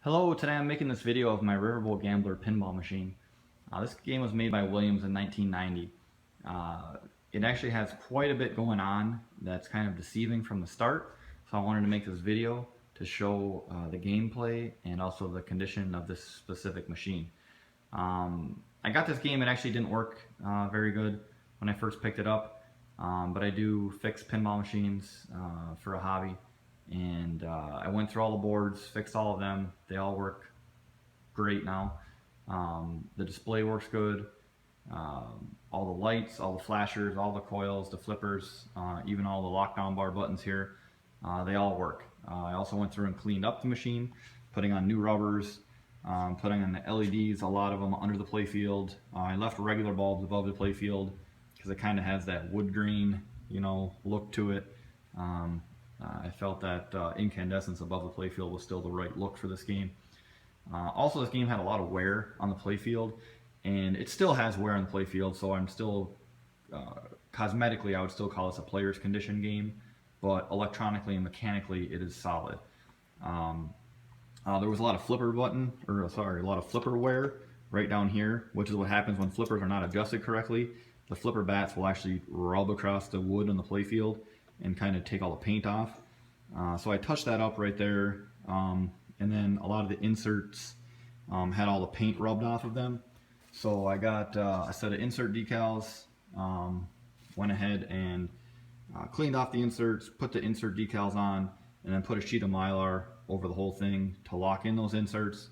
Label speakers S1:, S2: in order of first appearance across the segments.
S1: Hello, today I'm making this video of my Riverboat Gambler pinball machine. This game was made by Williams in 1990. It actually has quite a bit going on that's kind of deceiving from the start, so I wanted to make this video to show the gameplay and also the condition of this specific machine. I got this game, it actually didn't work very good when I first picked it up, but I do fix pinball machines for a hobby. And I went through all the boards, fixed all of them. They all work great now. The display works good. All the lights, all the flashers, all the coils, the flippers, even all the lockdown bar buttons here, they all work. I also went through and cleaned up the machine, putting on new rubbers, putting on the LEDs, a lot of them under the playfield. I left regular bulbs above the playfield because it kind of has that wood grain, look to it. I felt that incandescence above the playfield was still the right look for this game. Also, this game had a lot of wear on the playfield, and it still has wear on the playfield, so I'm still, cosmetically, I would still call this a player's condition game, but electronically and mechanically, it is solid. There was a lot of flipper wear right down here, which is what happens when flippers are not adjusted correctly. The flipper bats will actually rub across the wood on the playfield and kind of take all the paint off. So I touched that up right there, and then a lot of the inserts had all the paint rubbed off of them. So I got a set of insert decals, went ahead and cleaned off the inserts, put the insert decals on, and then put a sheet of Mylar over the whole thing to lock in those inserts,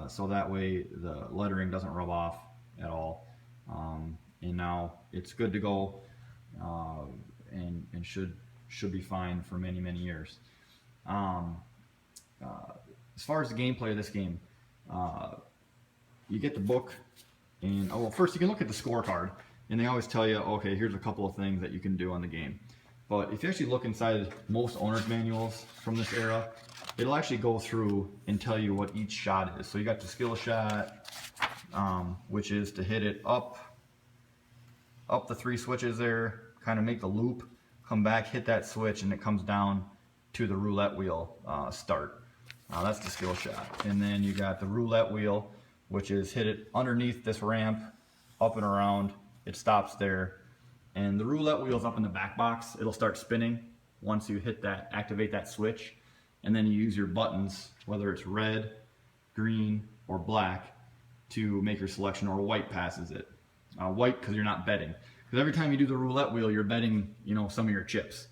S1: so that way the lettering doesn't rub off at all. And now it's good to go. And should be fine for many years. As far as the gameplay of this game, you get the book, and first you can look at the scorecard, and they always tell you, okay, here's a couple of things that you can do on the game. But if you actually look inside most owner's manuals from this era, it'll actually go through and tell you what each shot is. So you got the skill shot, which is to hit it up the three switches there, kind of make the loop, come back, hit that switch, and it comes down to the roulette wheel start. That's the skill shot. And then you got the roulette wheel, which is hit it underneath this ramp, up and around, it stops there. And the roulette wheel's up in the back box. It'll start spinning once you hit that, activate that switch. And then you use your buttons, whether it's red, green, or black, to make your selection, or white passes it. White because you're not betting. Because every time you do the roulette wheel, you're betting, some of your chips,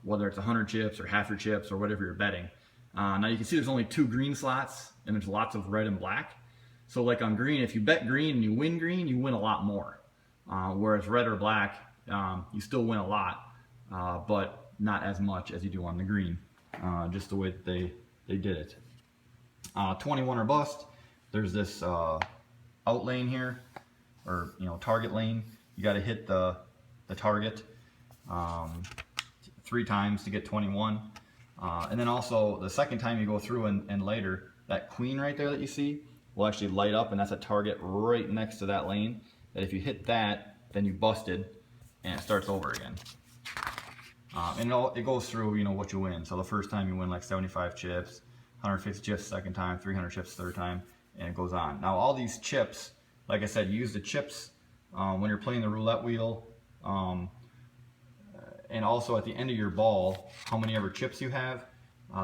S1: whether it's 100 chips or half your chips or whatever you're betting. Now you can see there's only 2 green slots, and there's lots of red and black. So like on green, if you bet green and you win a lot more. Whereas red or black, you still win a lot, but not as much as you do on the green. Just the way that they did it. 21 or bust. There's this out lane here, or target lane. You got to hit the target 3 times to get 21. And then also the second time you go through and later, that queen right there that you see will actually light up, and that's a target right next to that lane. That if you hit that, then you busted, and it starts over again. And it goes through what you win. So the first time you win like 75 chips, 150 chips the second time, 300 chips the third time, and it goes on. Now all these chips, like I said, you use the chips when you're playing the roulette wheel, and also at the end of your ball, how many ever chips you have,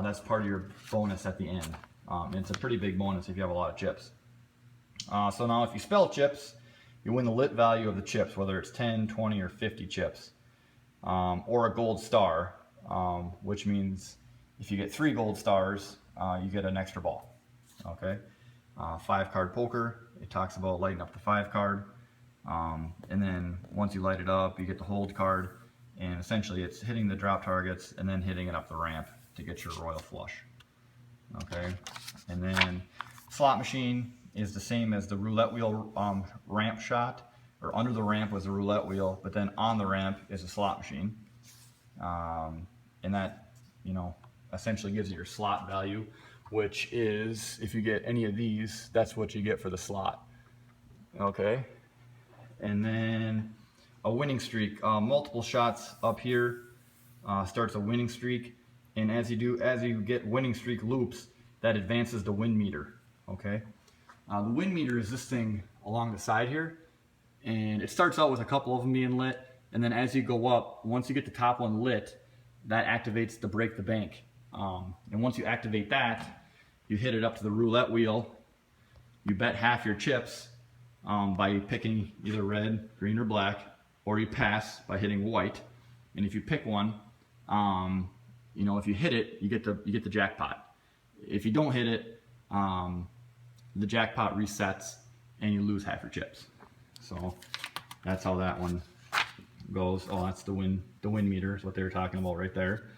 S1: that's part of your bonus at the end. And it's a pretty big bonus if you have a lot of chips. So now if you spell chips, you win the lit value of the chips, whether it's 10, 20, or 50 chips, or a gold star, which means if you get 3 gold stars, you get an extra ball. Okay, 5-card poker, it talks about lighting up the 5 card. And then once you light it up, you get the hold card, and essentially it's hitting the drop targets and then hitting it up the ramp to get your royal flush. Okay, and then slot machine is the same as the roulette wheel ramp shot, or under the ramp was the roulette wheel, but then on the ramp is a slot machine. And that, essentially gives you your slot value, which is, if you get any of these, that's what you get for the slot. Okay. And then a winning streak, multiple shots up here starts a winning streak, and as you get winning streak loops, that advances the win meter. Okay, the win meter is this thing along the side here, and it starts out with a couple of them being lit, and then as you go up, once you get the top one lit, that activates the break the bank. And once you activate that, you hit it up to the roulette wheel. You bet half your chips by picking either red, green, or black, or you pass by hitting white. And if you pick one, you know, if you hit it, you get the jackpot. If you don't hit it, the jackpot resets and you lose half your chips. So that's how that one goes. Oh, that's the win meter is what they were talking about right there.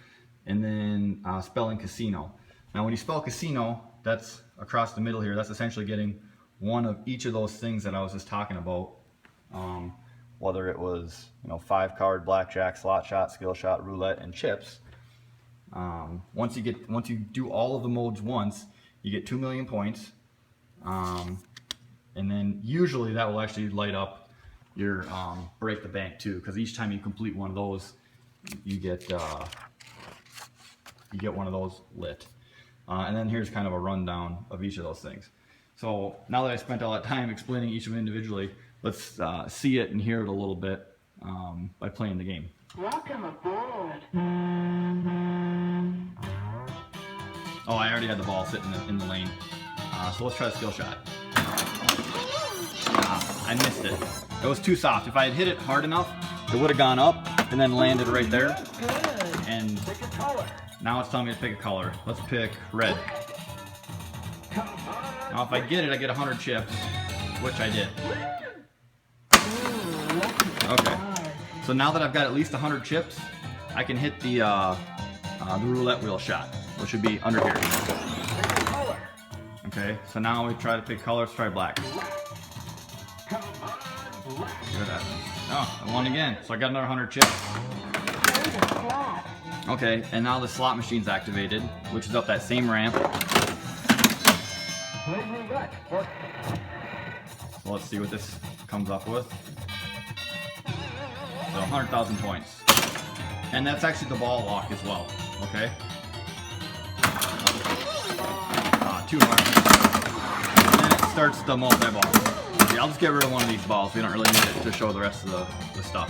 S1: And then spelling casino. Now when you spell casino, that's across the middle here. That's essentially getting one of each of those things that I was just talking about. Whether it was, you know, 5-card, blackjack, slot shot, skill shot, roulette, and chips. Once you do all of the modes once, you get 2 million points. And then usually that will actually light up your break the bank too, because each time you complete one of those, you get one of those lit. And then here's kind of a rundown of each of those things. So now that I spent all that time explaining each of them individually, let's see it and hear it a little bit by playing the game.
S2: Welcome aboard.
S1: Oh, I already had the ball sitting in the lane. So let's try the skill shot. I missed it. It was too soft. If I had hit it hard enough, it would have gone up and then landed right there. And now it's telling me to pick a color. Let's pick red. Now if I get it, I get 100 chips, which I did. Okay. So now that I've got at least 100 chips, I can hit the roulette wheel shot, which would be under here. Okay, so now we try to pick color. Let's try black. Oh, I won again. So I got another 100 chips. Okay, and now the slot machine's activated, which is up that same ramp. So let's see what this comes up with. So 100,000 points. And that's actually the ball lock as well, okay? 200. And then it starts the multi-ball. Okay, I'll just get rid of one of these balls. We don't really need it to show the rest of the stuff.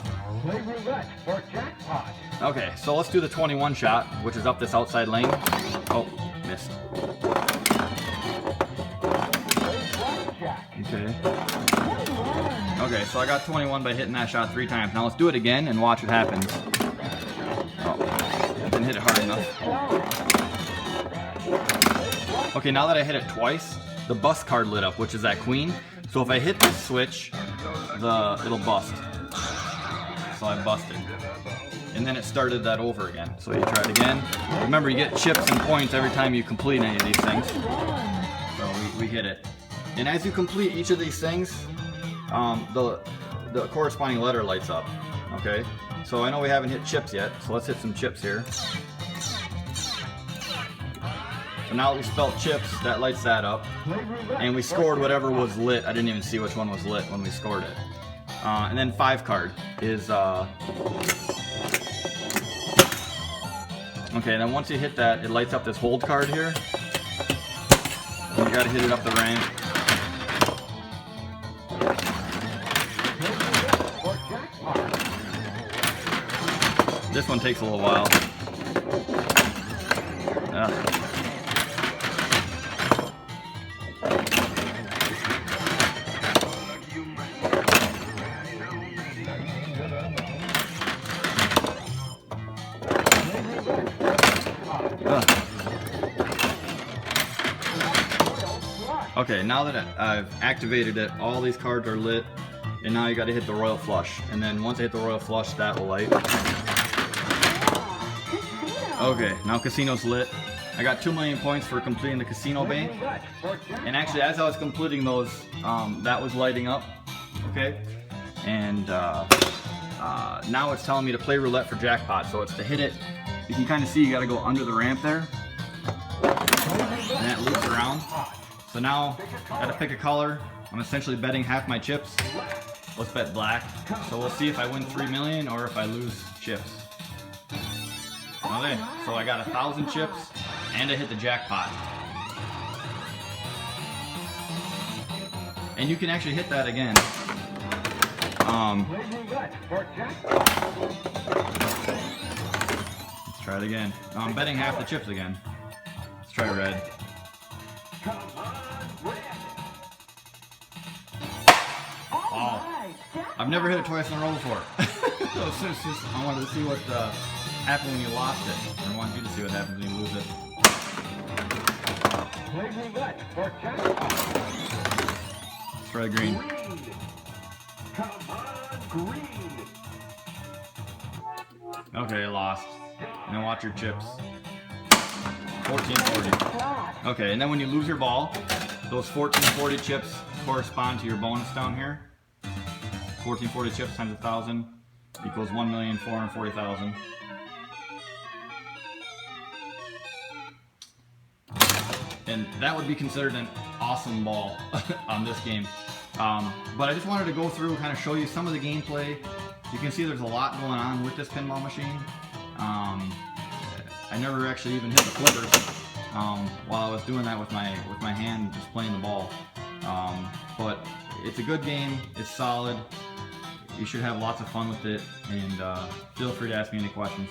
S1: Okay, so let's do the 21 shot, which is up this outside lane. Oh, missed. Okay. Okay, so I got 21 by hitting that shot 3 times. Now let's do it again and watch what happens. Oh, didn't hit it hard enough. Okay, now that I hit it twice, the bust card lit up, which is that queen. So if I hit this switch, it'll bust. So I busted. And then it started that over again. So you try it again. Remember, you get chips and points every time you complete any of these things. So we hit it. And as you complete each of these things, the corresponding letter lights up. Okay? So I know we haven't hit chips yet, so let's hit some chips here. So now that we spelled chips, that lights that up. And we scored whatever was lit. I didn't even see which one was lit when we scored it. And then 5-card is... Okay, then once you hit that, it lights up this hold card here. And you gotta hit it up the ramp. This one takes a little while. Okay, now that I've activated it, all these cards are lit, and now you got to hit the royal flush. And then once I hit the royal flush, that will light. Okay, now casino's lit. I got 2 million points for completing the casino bank. And actually, as I was completing those, that was lighting up. Okay, and now it's telling me to play roulette for jackpot. So it's to hit it. You can kind of see you got to go under the ramp there, and that loops around. So now I got to pick a color. I'm essentially betting half my chips. Let's bet black. So we'll see if I win 3 million or if I lose chips. Okay, so I got 1,000 chips and I hit the jackpot. And you can actually hit that again. Let's try it again. I'm betting half the chips again. Let's try red. Oh, I've never hit it twice in a row before. So it's just, I wanted to see what happened when you lost it. I want you to see what happens when you lose it. Let's try green. Okay, I lost. And then watch your chips. 1440. Okay, and then when you lose your ball, those 1440 chips correspond to your bonus down here. 1440 chips times 1,000 equals 1,440,000. And that would be considered an awesome ball on this game. But I just wanted to go through, kind of show you some of the gameplay. You can see there's a lot going on with this pinball machine. I never actually even hit the flippers while I was doing that with my hand, just playing the ball. But it's a good game. It's solid. You should have lots of fun with it, and feel free to ask me any questions.